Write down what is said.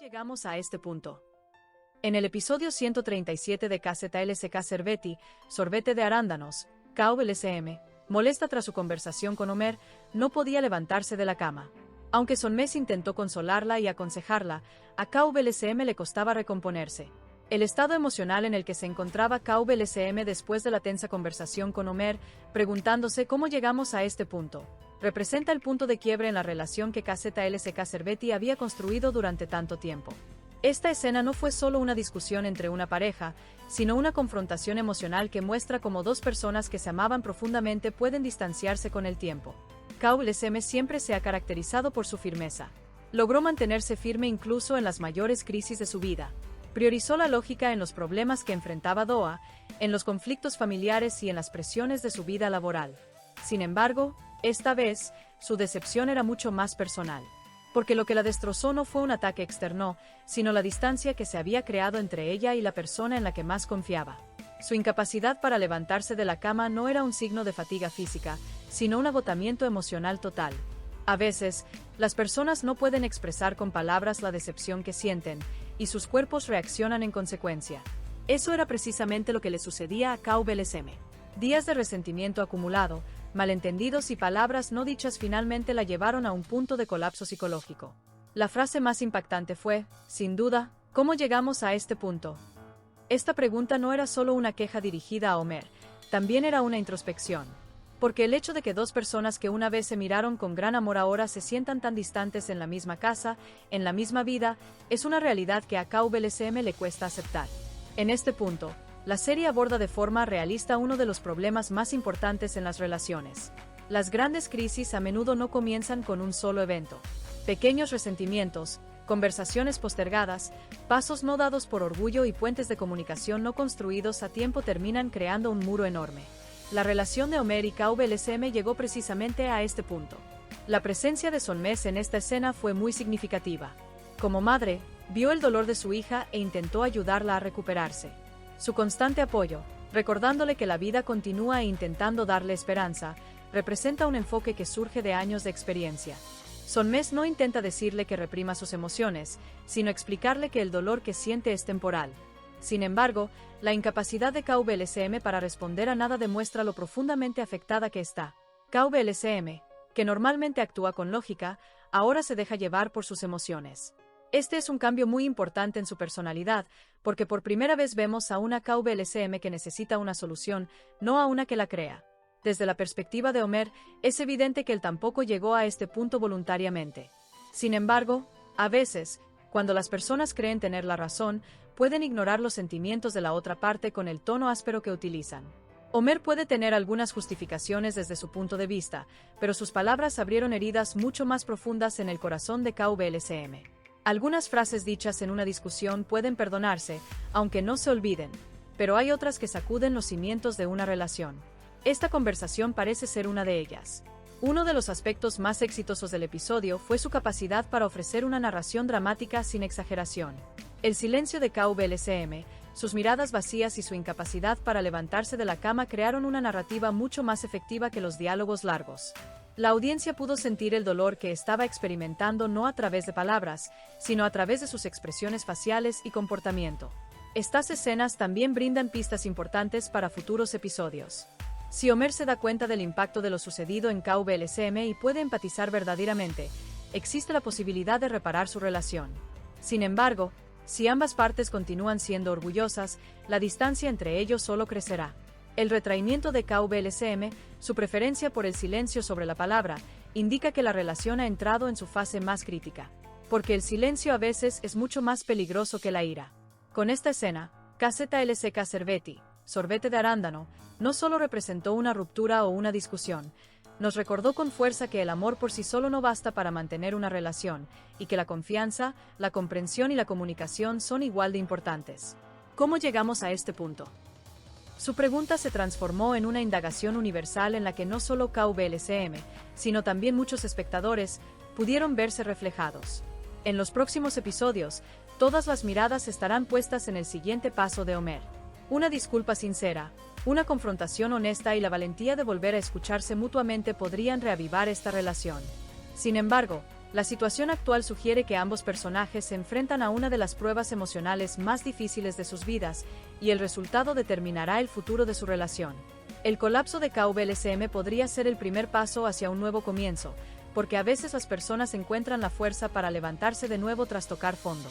Llegamos a este punto. En el episodio 137 de KZLSK Cerveti, Sorbete de Arándanos, KVLSM, molesta tras su conversación con Homer, no podía levantarse de la cama. Aunque Sonmes intentó consolarla y aconsejarla, a KVLSM le costaba recomponerse. El estado emocional en el que se encontraba KVLSM después de la tensa conversación con Homer, preguntándose cómo llegamos a este punto, representa el punto de quiebre en la relación que KZLSK Cerveti había construido durante tanto tiempo. Esta escena no fue solo una discusión entre una pareja, sino una confrontación emocional que muestra cómo dos personas que se amaban profundamente pueden distanciarse con el tiempo. KVLSM siempre se ha caracterizado por su firmeza. Logró mantenerse firme incluso en las mayores crisis de su vida. Priorizó la lógica en los problemas que enfrentaba Doa, en los conflictos familiares y en las presiones de su vida laboral. Sin embargo, esta vez, su decepción era mucho más personal. Porque lo que la destrozó no fue un ataque externo, sino la distancia que se había creado entre ella y la persona en la que más confiaba. Su incapacidad para levantarse de la cama no era un signo de fatiga física, sino un agotamiento emocional total. A veces, las personas no pueden expresar con palabras la decepción que sienten, y sus cuerpos reaccionan en consecuencia. Eso era precisamente lo que le sucedía a KVLSM. Días de resentimiento acumulado, malentendidos y palabras no dichas finalmente la llevaron a un punto de colapso psicológico. La frase más impactante fue, sin duda, ¿cómo llegamos a este punto? Esta pregunta no era solo una queja dirigida a Homer, también era una introspección. Porque el hecho de que dos personas que una vez se miraron con gran amor ahora se sientan tan distantes en la misma casa, en la misma vida, es una realidad que a KVLSM le cuesta aceptar. En este punto, la serie aborda de forma realista uno de los problemas más importantes en las relaciones. Las grandes crisis a menudo no comienzan con un solo evento. Pequeños resentimientos, conversaciones postergadas, pasos no dados por orgullo y puentes de comunicación no construidos a tiempo terminan creando un muro enorme. La relación de Homer y KVLSM llegó precisamente a este punto. La presencia de Sonmes en esta escena fue muy significativa. Como madre, vio el dolor de su hija e intentó ayudarla a recuperarse. Su constante apoyo, recordándole que la vida continúa e intentando darle esperanza, representa un enfoque que surge de años de experiencia. Sonmes no intenta decirle que reprima sus emociones, sino explicarle que el dolor que siente es temporal. Sin embargo, la incapacidad de KVLSM para responder a nada demuestra lo profundamente afectada que está. KVLSM, que normalmente actúa con lógica, ahora se deja llevar por sus emociones. Este es un cambio muy importante en su personalidad, porque por primera vez vemos a una KVLSM que necesita una solución, no a una que la crea. Desde la perspectiva de Homer, es evidente que él tampoco llegó a este punto voluntariamente. Sin embargo, a veces, cuando las personas creen tener la razón, pueden ignorar los sentimientos de la otra parte con el tono áspero que utilizan. Homer puede tener algunas justificaciones desde su punto de vista, pero sus palabras abrieron heridas mucho más profundas en el corazón de KVLSM. Algunas frases dichas en una discusión pueden perdonarse, aunque no se olviden, pero hay otras que sacuden los cimientos de una relación. Esta conversación parece ser una de ellas. Uno de los aspectos más exitosos del episodio fue su capacidad para ofrecer una narración dramática sin exageración. El silencio de KVLSM, sus miradas vacías y su incapacidad para levantarse de la cama crearon una narrativa mucho más efectiva que los diálogos largos. La audiencia pudo sentir el dolor que estaba experimentando no a través de palabras, sino a través de sus expresiones faciales y comportamiento. Estas escenas también brindan pistas importantes para futuros episodios. Si Homer se da cuenta del impacto de lo sucedido en KVLSM y puede empatizar verdaderamente, existe la posibilidad de reparar su relación. Sin embargo, si ambas partes continúan siendo orgullosas, la distancia entre ellos solo crecerá. El retraimiento de KVLSM, su preferencia por el silencio sobre la palabra, indica que la relación ha entrado en su fase más crítica. Porque el silencio a veces es mucho más peligroso que la ira. Con esta escena, KZLSK Cerveti, Sorbete de Arándano, no solo representó una ruptura o una discusión, nos recordó con fuerza que el amor por sí solo no basta para mantener una relación, y que la confianza, la comprensión y la comunicación son igual de importantes. ¿Cómo llegamos a este punto? Su pregunta se transformó en una indagación universal en la que no solo KVLSM, sino también muchos espectadores, pudieron verse reflejados. En los próximos episodios, todas las miradas estarán puestas en el siguiente paso de Homer. Una disculpa sincera, una confrontación honesta y la valentía de volver a escucharse mutuamente podrían reavivar esta relación. Sin embargo, La situación actual sugiere que ambos personajes se enfrentan a una de las pruebas emocionales más difíciles de sus vidas, y el resultado determinará el futuro de su relación. El colapso de KVLSM podría ser el primer paso hacia un nuevo comienzo, porque a veces las personas encuentran la fuerza para levantarse de nuevo tras tocar fondo.